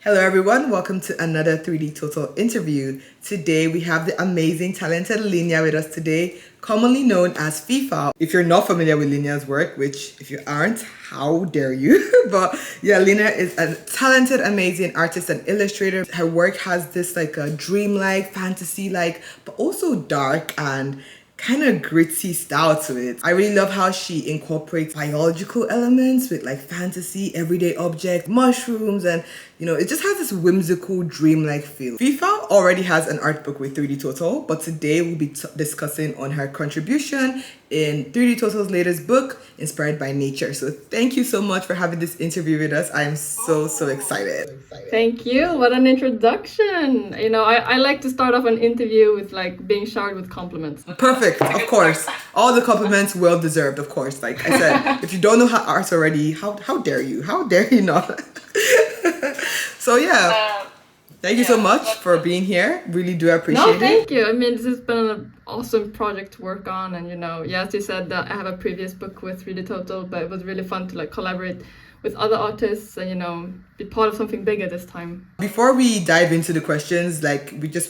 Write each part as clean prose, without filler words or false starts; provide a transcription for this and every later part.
Hello everyone, welcome to another 3D Total interview. Today we have the amazing, talented Linnea with us today, commonly known as Feefal. If you're not familiar with Linnea's work, which if you aren't, how dare you? But yeah, Linnea is a talented, amazing artist and illustrator. Her work has this like a dreamlike, fantasy-like, but also dark and kind of gritty style to it. I really love how she incorporates biological elements with like fantasy, everyday objects, mushrooms, and it just has this whimsical, dreamlike feel. FIFA already has an art book with 3D Total, but today we'll be discussing on her contribution in 3D Total's latest book, Inspired by Nature. So thank you so much for having this interview with us. I am so excited. Thank you. What an introduction. I like to start off an interview with like being showered with compliments. Perfect, of course. All the compliments well deserved, of course. Like I said, if you don't know how art already, how dare you? How dare you not? So yeah, thank you so much for being here. Really do appreciate it. No, thank you. I mean, this has been an awesome project to work on, and as you said, that I have a previous book with 3D Total, but it was really fun to like collaborate with other artists and be part of something bigger this time. Before we dive into the questions, can you just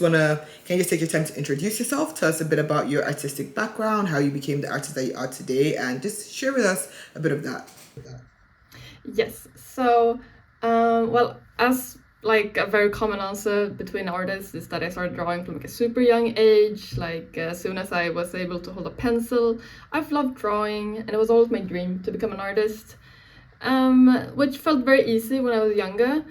take your time to introduce yourself? Tell us a bit about your artistic background, how you became the artist that you are today, and just share with us a bit of that. Yes. So, as like a very common answer between artists is that I started drawing from like a super young age. Like as soon as I was able to hold a pencil, I've loved drawing, and it was always my dream to become an artist. Which felt very easy when I was younger,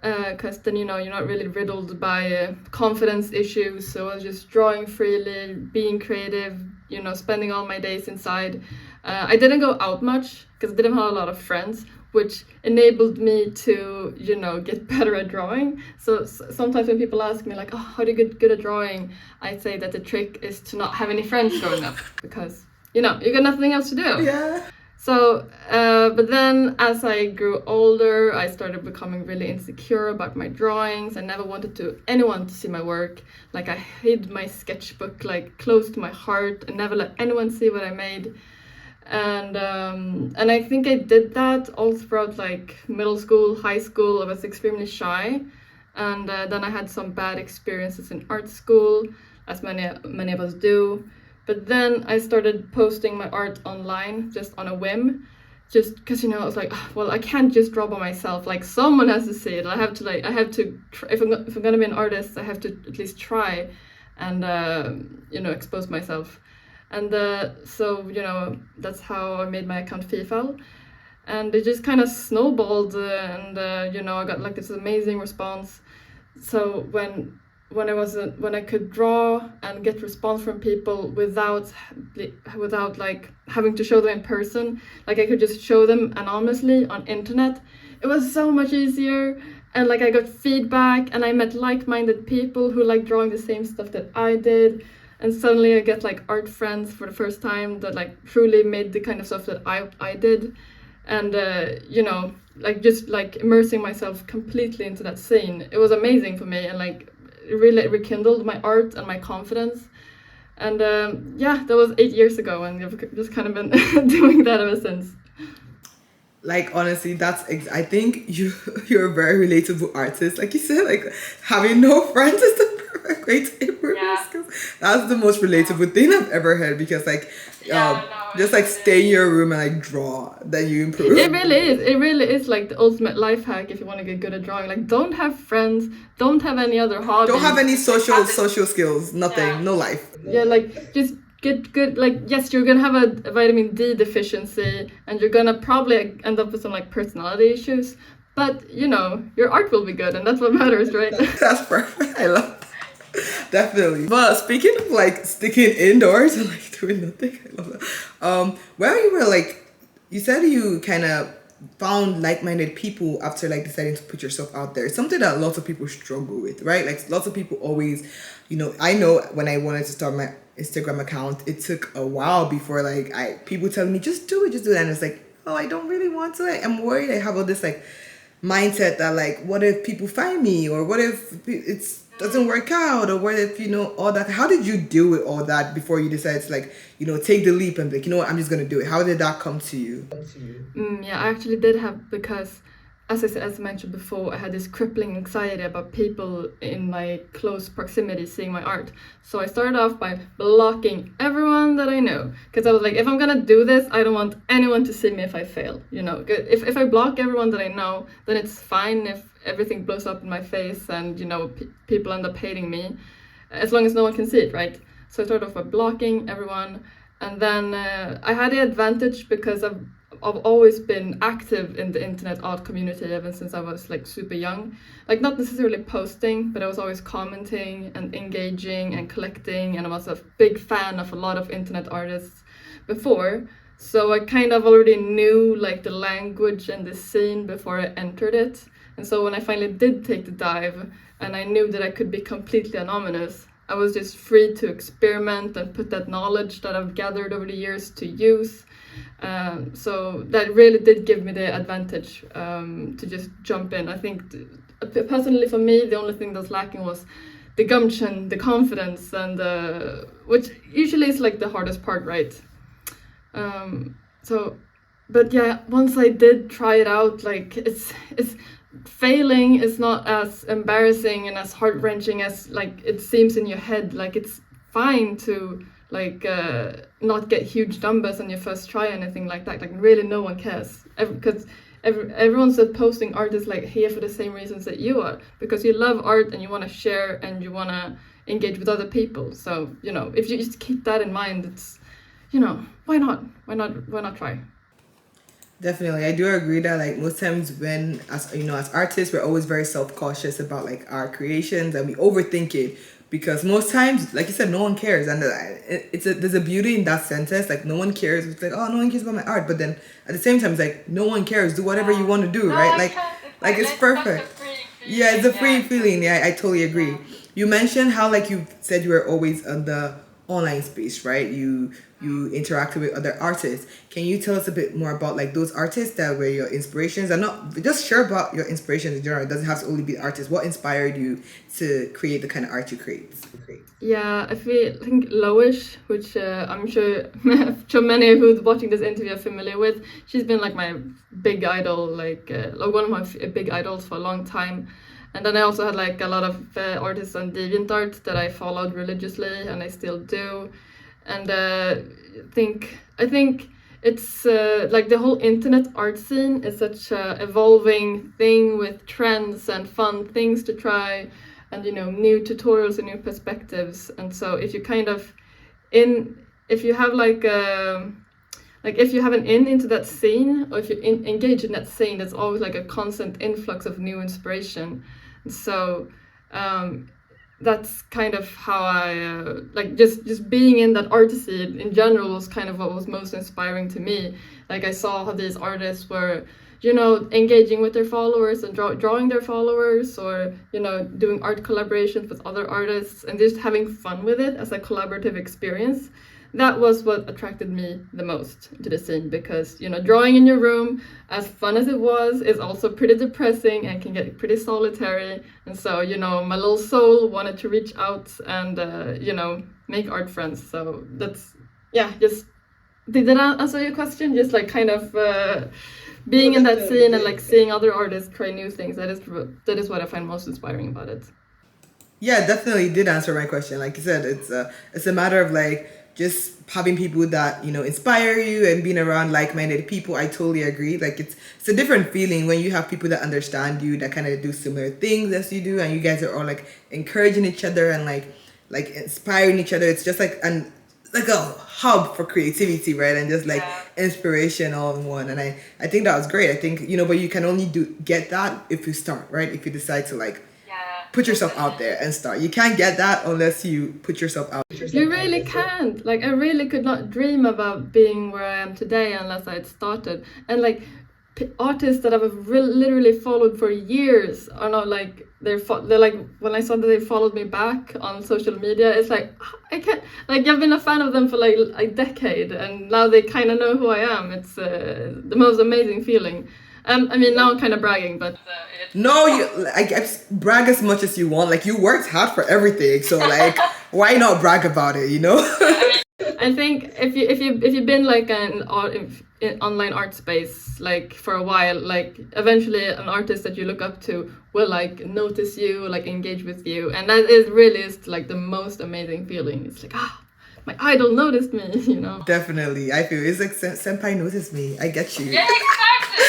because then you're not really riddled by confidence issues. So I was just drawing freely, being creative, spending all my days inside. I didn't go out much because I didn't have a lot of friends, which enabled me to get better at drawing. So sometimes when people ask me like, oh, how do you get good at drawing, I say that the trick is to not have any friends growing up, because you got nothing else to do. Yeah. So, but then as I grew older, I started becoming really insecure about my drawings. I never wanted anyone to see my work. Like I hid my sketchbook like close to my heart and never let anyone see what I made. And I think I did that all throughout like middle school, high school. I was extremely shy, and then I had some bad experiences in art school, as many of us do. But then I started posting my art online just on a whim, just because I was like, well, I can't just draw by myself. Like someone has to see it. I have to if I'm gonna be an artist, I have to at least try, and expose myself. And so that's how I made my account Feefal, and it just kind of snowballed, and I got like this amazing response. So when I could draw and get response from people without like having to show them in person, like I could just show them anonymously on internet, it was so much easier. And like I got feedback, and I met like-minded people who like drawing the same stuff that I did. And suddenly I get like art friends for the first time that like truly made the kind of stuff that I did. And like just like immersing myself completely into that scene, it was amazing for me, and like it really rekindled my art and my confidence. And that was 8 years ago, and I've just kind of been doing that ever since. Like honestly, I think you're a very relatable artist. Like you said, like having no friends is the perfect way to improve your skills. That's the most relatable thing I've ever heard, because just like stay in your room and like draw, then you improve. It really is like the ultimate life hack if you want to get good at drawing. Like don't have friends, don't have any other hobbies, don't have any social skills, nothing, no life. Yeah, like just get good. Like yes, you're gonna have a vitamin D deficiency, and you're gonna probably end up with some like personality issues, but your art will be good, and that's what matters, right? That's perfect. I love that. Definitely. But speaking of like sticking indoors and like doing nothing, I love that. Where you were like, you said you kind of found like-minded people after like deciding to put yourself out there. It's something that lots of people struggle with, right? Like lots of people always, I know when I wanted to start my Instagram account, it took a while before like people telling me just do it, and it's like, oh, I don't really want to. I'm worried. I have all this like mindset that like, what if people find me, or what if it's doesn't work out, or what if all that. How did you deal with all that before you decided to like take the leap and be like, what, I'm just gonna do it? How did that come to you? Yeah, I actually did have, because as I mentioned before, I had this crippling anxiety about people in my close proximity seeing my art. So I started off by blocking everyone that I know, because I was like, if I'm gonna do this, I don't want anyone to see me if I fail. You know, if I block everyone that I know, then it's fine if everything blows up in my face and, you know, people end up hating me, as long as no one can see it, right? So I started off by blocking everyone, and then I had the advantage because I've always been active in the internet art community ever since I was like super young. Like not necessarily posting, but I was always commenting and engaging and collecting, and I was a big fan of a lot of internet artists before. So I kind of already knew like the language and the scene before I entered it. And so when I finally did take the dive and I knew that I could be completely anonymous, I was just free to experiment and put that knowledge that I've gathered over the years to use. So that really did give me the advantage to just jump in. I think personally for me, the only thing that's lacking was the gumption, the confidence, and which usually is like the hardest part, right? But yeah, once I did try it out, like it's failing is not as embarrassing and as heart-wrenching as like it seems in your head. Like it's fine to like not get huge numbers on your first try or anything like that. Like really no one cares, because everyone's posting art is like here for the same reasons that you are, because you love art and you want to share and you want to engage with other people. So, you know, if you just keep that in mind, it's, you know, why not try? Definitely, I do agree that like most times when as you know as artists we're always very self-cautious about like our creations and we overthink it, because most times like you said no one cares, and there's a beauty in that sentence, like no one cares. It's like, oh, no one cares about my art, but then at the same time it's like no one cares, do whatever you want to do, right? Like it's perfect. Yeah, it's a free feeling. Yeah, I totally agree. You mentioned how like you said you were always on the online space, right? You interacted with other artists. Can you tell us a bit more about like those artists that were your inspirations? And not just share about your inspirations in general. It doesn't have to only be artists. What inspired you to create the kind of art you create? Yeah, I think Loish, which I'm sure many who's watching this interview are familiar with. She's been like my big idol, like one of my big idols for a long time. And then I also had like a lot of artists on DeviantArt that I followed religiously, and I still do. And I think it's like the whole internet art scene is such a evolving thing with trends and fun things to try, and you know, new tutorials and new perspectives. And so if you kind of if you have like if you have an into that scene, or if you engage in that scene, there's always like a constant influx of new inspiration. So that's kind of how I like just being in that art scene in general was kind of what was most inspiring to me. Like I saw how these artists were, you know, engaging with their followers and drawing their followers, or you know, doing art collaborations with other artists and just having fun with it as a collaborative experience. That was what attracted me the most to the scene, because you know, drawing in your room, as fun as it was, is also pretty depressing and can get pretty solitary. And so, you know, my little soul wanted to reach out and you know, make art friends. So that's, yeah, just did that answer your question? Just like kind of being in that scene and like seeing other artists try new things. That is what I find most inspiring about it. Yeah, definitely did answer my question. Like you said, it's a matter of like just having people that you know inspire you and being around like-minded people. I totally agree. Like it's a different feeling when you have people that understand you, that kind of do similar things as you do, and you guys are all like encouraging each other and like inspiring each other. It's just like like a hub for creativity, right? And just like inspiration all in one. And I think that was great. I think, you know, but you can only get that if you start, right? If you decide to like put yourself out there and start. You can't get that unless you put yourself out. You really can't. Like I really could not dream about being where I am today unless I had started. And like artists that I've literally followed for years are not like they're like, when I saw that they followed me back on social media, it's like I can't, like I've been a fan of them for like a decade, and now they kind of know who I am. It's the most amazing feeling. I mean, now I'm kind of bragging, but no, I brag as much as you want. Like you worked hard for everything, so like why not brag about it? You know. I I think if you've been like in online art space like for a while, like eventually an artist that you look up to will like notice you, like engage with you, and that is like the most amazing feeling. It's like, my idol noticed me, you know. Definitely, I feel it's like senpai noticed me. I get you. Yeah, exactly.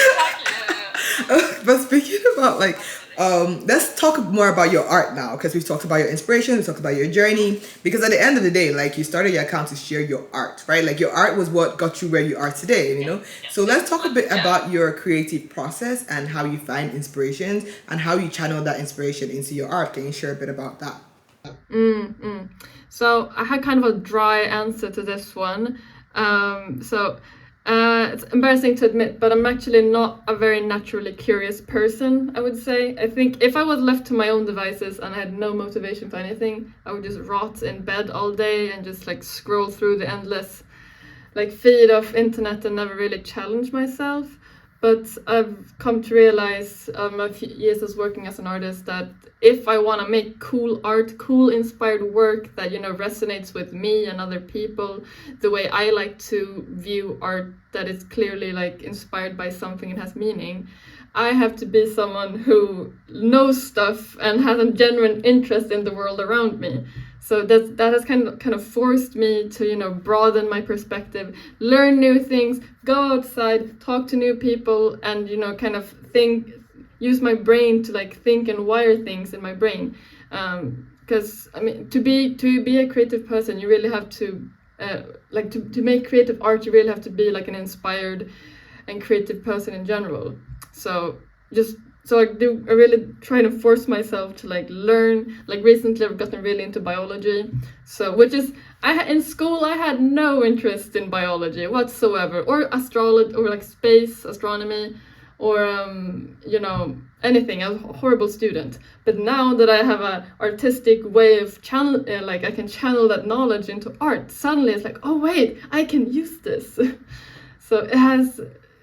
But speaking about like, let's talk more about your art now, because we've talked about your inspiration, we talked about your journey. Because at the end of the day, like you started your account to share your art, right? Like your art was what got you where you are today, you know. So let's talk a bit about your creative process and how you find inspirations and how you channel that inspiration into your art. Can you share a bit about that? So I had kind of a dry answer to this one. It's embarrassing to admit, but I'm actually not a very naturally curious person, I would say. I think if I was left to my own devices and I had no motivation for anything, I would just rot in bed all day and just like scroll through the endless like feed of internet and never really challenge myself. But I've come to realize a few years as working as an artist that if I want to make cool art, cool inspired work that, you know, resonates with me and other people, the way I like to view art that is clearly like inspired by something and has meaning, I have to be someone who knows stuff and has a genuine interest in the world around me. So that has kind of forced me to, you know, broaden my perspective, learn new things, go outside, talk to new people, and, you know, kind of use my brain to like think and wire things in my brain. Because I mean, to be a creative person, you really have to to make creative art, you really have to be like an inspired and creative person in general. I really try to force myself to like learn. Like recently I've gotten really into biology. In school I had no interest in biology whatsoever, or astrology, or like space astronomy, or you know, anything. I was a horrible student. But now that I have an artistic way of I can channel that knowledge into art, suddenly it's like, oh wait, I can use this. So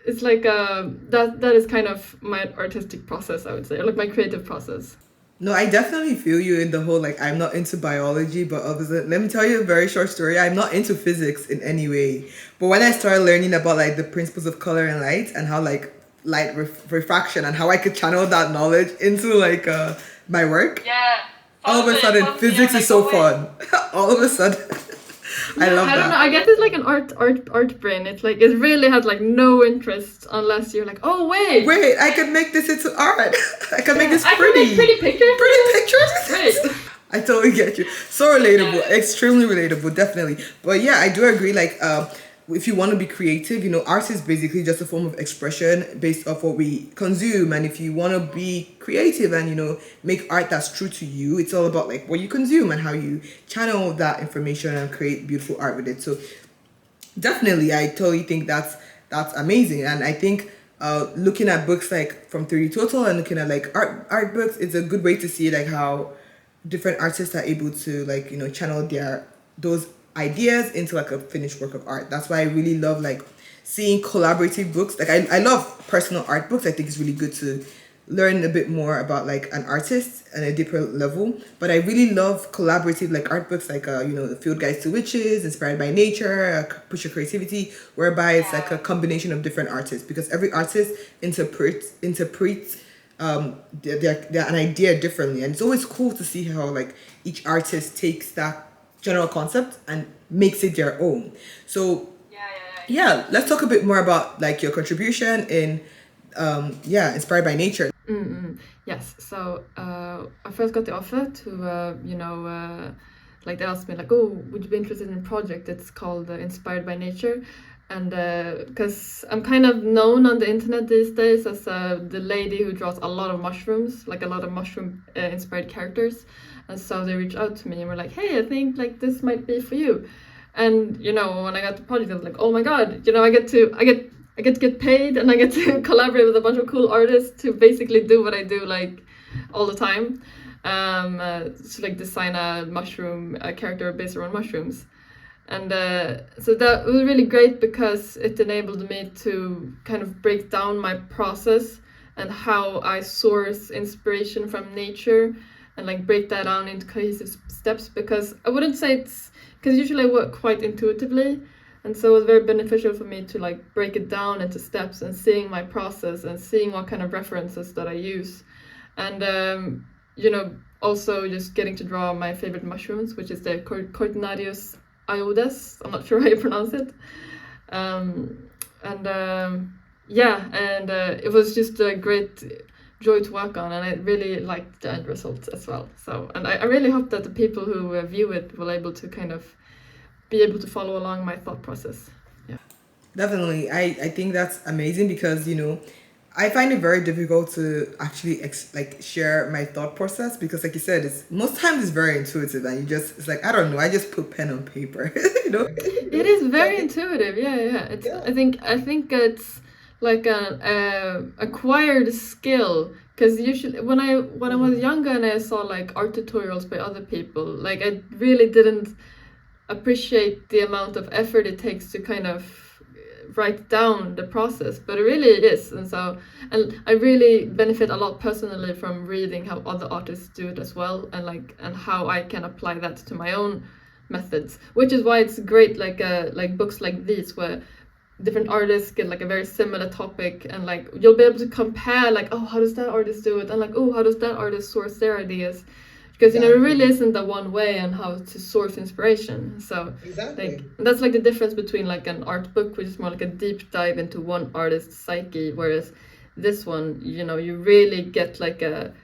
it's like that is kind of my artistic process, I would say, or like my creative process. No, I definitely feel you in the whole like I'm not into biology, but obviously, let me tell you a very short story. I'm not into physics in any way, but when I started learning about like the principles of color and light and how like refraction and how I could channel that knowledge into like my work, Yeah. all of a sudden physics is so fun. All of a sudden, I love I don't that. know. I guess it's like an art brain. It's like it really has like no interest unless you're like, oh wait, I could make this into art. I can make this I pretty. can make pretty pictures. Pretty pictures. Great. I totally get you. So relatable, extremely relatable, definitely. But yeah, I do agree. Like, if you want to be creative, you know, art is basically just a form of expression based off what we consume. And if you want to be creative and, you know, make art that's true to you, it's all about like what you consume and how you channel that information and create beautiful art with it. So definitely, I totally think that's amazing. And I think looking at books like from 3D Total and looking at like art books, it's a good way to see like how different artists are able to like, you know, channel those ideas into like a finished work of art. That's why I really love like seeing collaborative books. Like I love personal art books. I think it's really good to learn a bit more about like an artist at a deeper level. But I really love collaborative like art books like you know, the Field Guides to Witches, Inspired by Nature, Push Your Creativity, whereby it's like a combination of different artists, because every artist interprets an idea differently, and it's always cool to see how like each artist takes that general concept and makes it their own. So yeah, let's talk a bit more about like your contribution in Inspired by Nature. Yes. So I first got the offer to like they asked me like, oh, would you be interested in a project? It's called Inspired by Nature. And because I'm kind of known on the internet these days as the lady who draws a lot of mushrooms, like a lot of mushroom inspired characters. And so they reached out to me and were like, hey, I think like this might be for you. And you know, when I got the project, I was like, oh my god, you know, I get to get paid and I get to collaborate with a bunch of cool artists to basically do what I do like all the time. So like design a mushroom character based around mushrooms. And so that was really great because it enabled me to kind of break down my process and how I source inspiration from nature, and like break that down into cohesive steps, because I wouldn't say it's, because usually I work quite intuitively, and so it was very beneficial for me to like break it down into steps and seeing my process and seeing what kind of references that I use. And you know, also just getting to draw my favorite mushrooms, which is the Cortinarius iodes. I'm not sure how you pronounce it. It was just a great joy to work on, and I really liked the end result as well. So, and I really hope that the people who view it will able to kind of be able to follow along my thought process. Yeah. Definitely. I think that's amazing because, I find it very difficult to actually share my thought process because, like you said, it's most times it's very intuitive and it's like, I don't know, I just put pen on paper, It is very intuitive. Yeah. It's, yeah. I think it's like an acquired skill, because usually when I was younger and I saw like art tutorials by other people, like I really didn't appreciate the amount of effort it takes to kind of write down the process, but it really is. And I really benefit a lot personally from reading how other artists do it as well, and how I can apply that to my own methods, which is why it's great, like books like these where different artists get like a very similar topic, and like you'll be able to compare like, oh, how does that artist do it, and like, oh, how does that artist source their ideas, because it really isn't the one way on how to source inspiration. So like that's like the difference between like an art book, which is more like a deep dive into one artist's psyche, whereas this one, you really get like a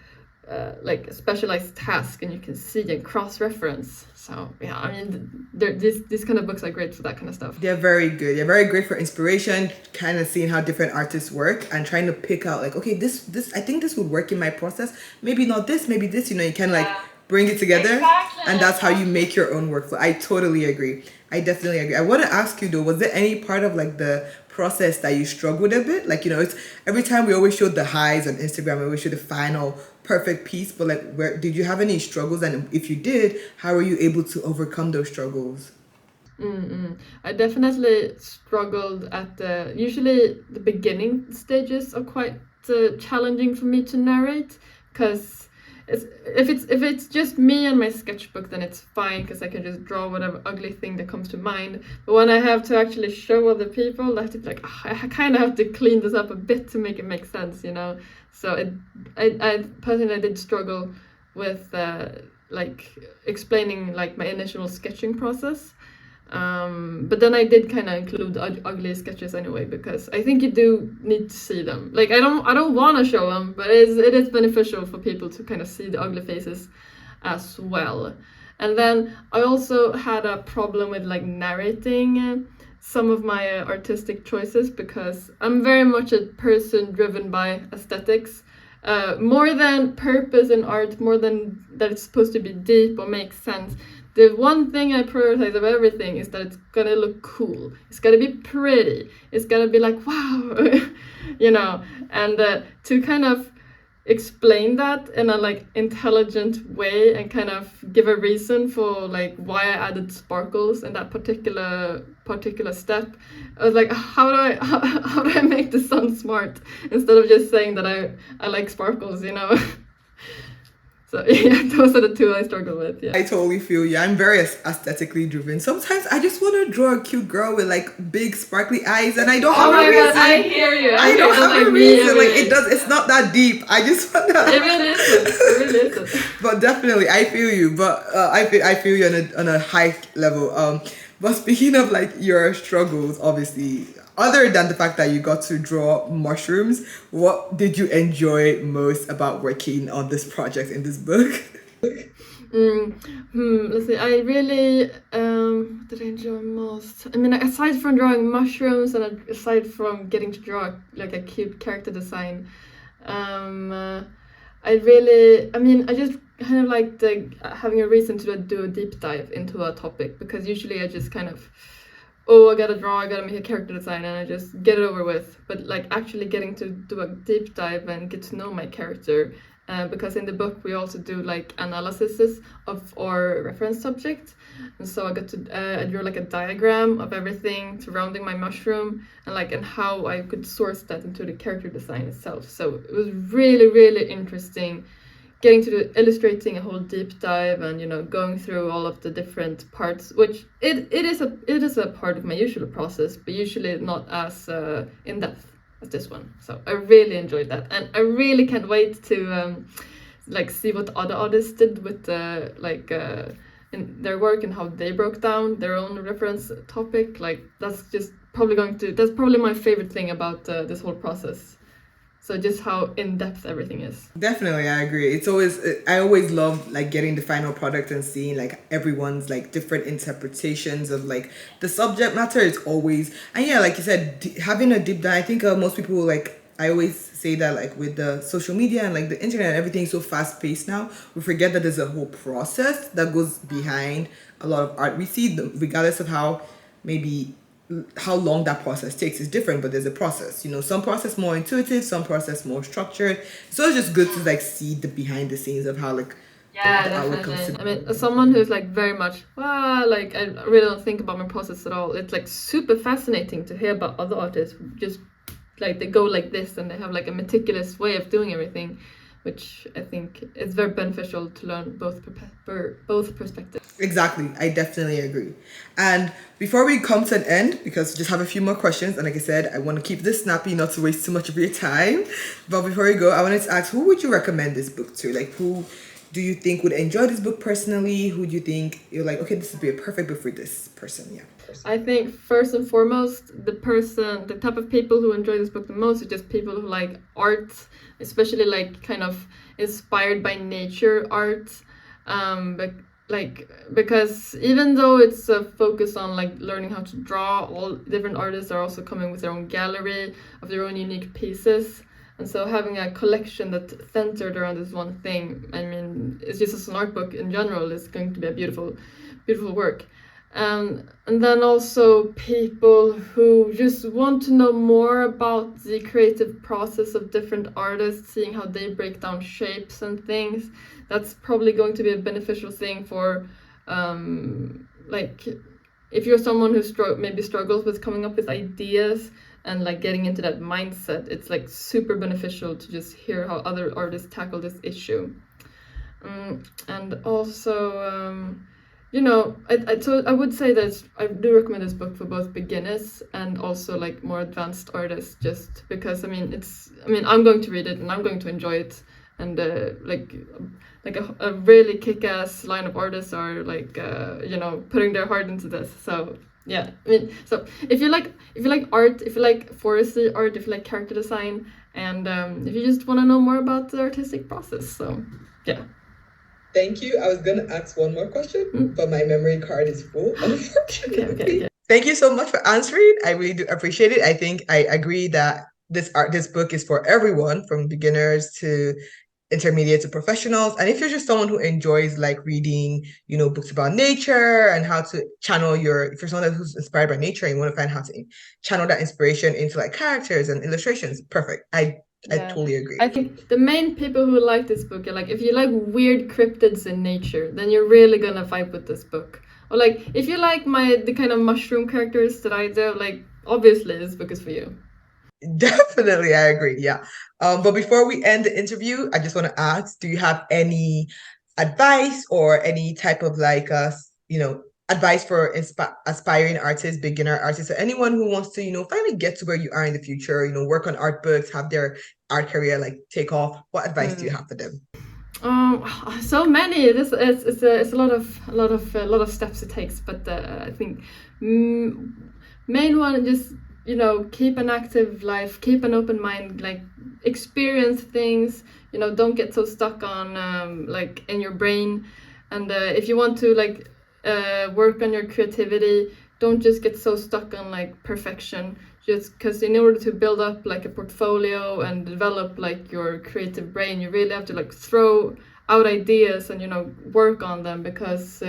specialized task, and you can see and cross-reference. So yeah, I mean, these kind of books are great for that kind of stuff. They're very good. They're very great for inspiration, kind of seeing how different artists work and trying to pick out like, okay, this I think this would work in my process. Maybe not this, maybe this. You can like bring it together, and that's how you make your own workflow. I totally agree. I definitely agree. I want to ask you though, was there any part of like the process that you struggled a bit? Like, it's every time we always show the highs on Instagram, we always show the final perfect piece, but like, where did you have any struggles, and if you did, how were you able to overcome those struggles? I definitely struggled at usually the beginning stages are quite challenging for me to narrate, because if it's just me and my sketchbook, then it's fine because I can just draw whatever ugly thing that comes to mind. But when I have to actually show other people, I have to be like, I kind of have to clean this up a bit to make it make sense, So I personally did struggle with like explaining like my initial sketching process. But then I did kind of include ugly sketches anyway, because I think you do need to see them. Like I don't want to show them, but it is beneficial for people to kind of see the ugly faces as well. And then I also had a problem with like narrating some of my artistic choices, because I'm very much a person driven by aesthetics. More than purpose in art, more than that it's supposed to be deep or make sense. The one thing I prioritize of everything is that it's gonna look cool. It's gonna be pretty. It's gonna be like, wow, and to kind of explain that in a like intelligent way and kind of give a reason for like why I added sparkles in that particular step. I was like, how do I make this sound smart instead of just saying that I like sparkles, So yeah, those are the two I struggle with. Yeah, I totally feel you. I'm very aesthetically driven. Sometimes I just want to draw a cute girl with like big sparkly eyes, and I don't have a reason. God, I hear you. I don't have a reason. Like it's not that deep. I just want to. It really isn't. But definitely, I feel you. But I feel you on a high level. But speaking of like your struggles, obviously, other than the fact that you got to draw mushrooms, what did you enjoy most about working on this project in this book? Let's see. I really what did I enjoy most? I mean, aside from drawing mushrooms and aside from getting to draw like a cute character design, I just kind of liked having a reason to do a deep dive into a topic, because usually I just kind of, I gotta draw, I gotta make a character design, and I just get it over with. But like actually getting to do a deep dive and get to know my character, because in the book we also do like analyses of our reference subject, and so I got to I drew like a diagram of everything surrounding my mushroom, and how I could source that into the character design itself. So it was really, really interesting getting to do illustrating a whole deep dive and, you know, going through all of the different parts, which it is a part of my usual process, but usually not as in depth as this one. So I really enjoyed that, and I really can't wait to like see what other artists did with the in their work and how they broke down their own reference topic. Like that's probably my favorite thing about this whole process. So just how in depth everything is. Definitely, I agree. It's always I always love like getting the final product and seeing like everyone's like different interpretations of like the subject matter. Is always, and yeah, like you said, having a deep dive. I think most people like, I always say that like with the social media and like the internet and everything so fast paced now, we forget that there's a whole process that goes behind a lot of art we see, regardless of how long that process takes is different, but there's a process. You know, some process more intuitive, some process more structured. So it's just good to like see the behind the scenes of how like yeah, the outlook comes definitely. to. I mean, as someone who's like very much, like I really don't think about my process at all. It's like super fascinating to hear about other artists who just like they go like this and they have like a meticulous way of doing everything, which I think is very beneficial to learn both perspectives. Exactly, I definitely agree. And before we come to an end, because we just have a few more questions, and like I said, I want to keep this snappy, not to waste too much of your time. But before we go, I wanted to ask, who would you recommend this book to? Like, who do you think would enjoy this book personally? Who do you think you're like, okay, this would be a perfect book for this person? Yeah. I think first and foremost, the type of people who enjoy this book the most are just people who like art, especially like kind of inspired by nature art. But like because even though it's a focus on like learning how to draw, all different artists are also coming with their own gallery of their own unique pieces. And so having a collection that's centered around this one thing, I mean, it's just as an art book in general, is going to be a beautiful, beautiful work. And then also people who just want to know more about the creative process of different artists, seeing how they break down shapes and things. That's probably going to be a beneficial thing for, like, if you're someone who maybe struggles with coming up with ideas and like getting into that mindset, it's like super beneficial to just hear how other artists tackle this issue. And also, you know, I would say that I do recommend this book for both beginners and also like more advanced artists, just because I mean I'm going to read it and I'm going to enjoy it, and like a really kick-ass line of artists are like you know, putting their heart into this. So yeah, I mean, so if you like art, if you like forestry art, if you like character design, and if you just want to know more about the artistic process, so yeah. Thank you. I was gonna ask one more question, but my memory card is full, unfortunately. Okay. Thank you so much for answering. I really do appreciate it. I think I agree that this book is for everyone, from beginners to intermediate to professionals. And if you're just someone who enjoys like reading, you know, books about nature and how to channel if you're someone who's inspired by nature and you want to find how to channel that inspiration into like characters and illustrations, perfect. I totally agree. I think the main people who like this book are like, if you like weird cryptids in nature, then you're really gonna vibe with this book. Or like, if you like the kind of mushroom characters that I do, like obviously this book is for you. Definitely, I agree. Yeah. But before we end the interview, I just want to ask, do you have any advice or any type of like you know, advice for aspiring artists, beginner artists, or anyone who wants to, you know, finally get to where you are in the future, you know, work on art books, have their art career like take off? What advice do you have for them? So many. It's a lot of steps it takes, but I think main one, just, you know, keep an active life, keep an open mind, like experience things. You know, don't get so stuck on like in your brain, and if you want to like work on your creativity, don't just get so stuck on like perfection, just because in order to build up like a portfolio and develop like your creative brain, you really have to like throw out ideas and, you know, work on them, because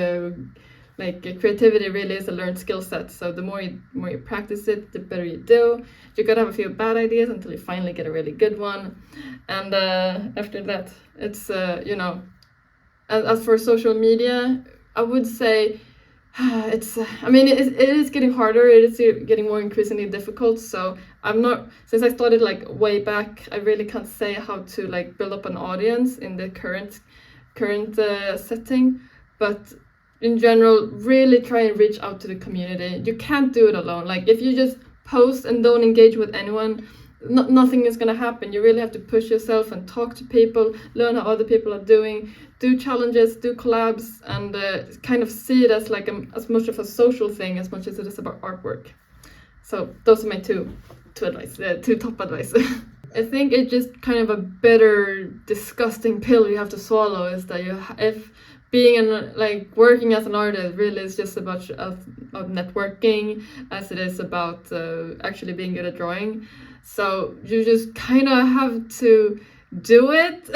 like creativity really is a learned skill set. So the more you practice it, the better you do. You gotta have a few bad ideas until you finally get a really good one, and after that, it's you know. As for social media, I would say it's I mean it is getting harder, it is getting more increasingly difficult. So I'm not, since I started like way back, I really can't say how to like build up an audience in the current setting, but in general, really try and reach out to the community. You can't do it alone. Like if you just post and don't engage with anyone, nothing is going to happen. You really have to push yourself and talk to people, learn how other people are doing, do challenges, do collabs, and kind of see it as like as much of a social thing as much as it is about artwork. So those are my two top advice. I think it's just kind of a bitter, disgusting pill you have to swallow, is that if being like working as an artist really is just about of networking as it is about actually being good at drawing. So you just kind of have to do it.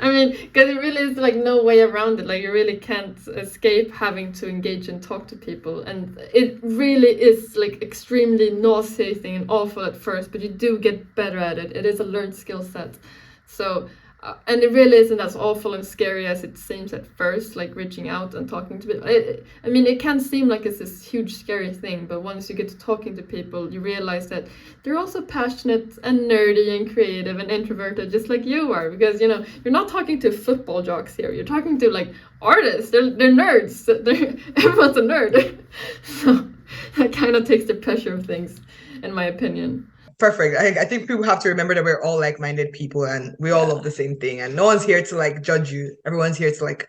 I mean, because it really is like no way around it. Like you really can't escape having to engage and talk to people, and it really is like extremely nauseating and awful at first, but you do get better at it. It is a learned skill set. So and it really isn't as awful and scary as it seems at first, like reaching out and talking to people. I mean, it can seem like it's this huge scary thing, but once you get to talking to people, you realize that they're also passionate and nerdy and creative and introverted, just like you are. Because you're not talking to football jocks here. You're talking to like artists. They're nerds. Everyone's a nerd. So that kind of takes the pressure of things, in my opinion. Perfect. I think people have to remember that we're all like-minded people and we all love the same thing, and no one's here to like judge you. Everyone's here to like,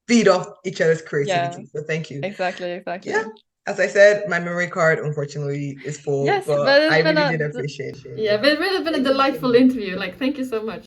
feed off each other's creativity. So thank you. Exactly. Yeah. As I said, my memory card unfortunately is full, Yes, but but I really did appreciate it. Yeah, but it's really been a delightful interview. Like, thank you so much.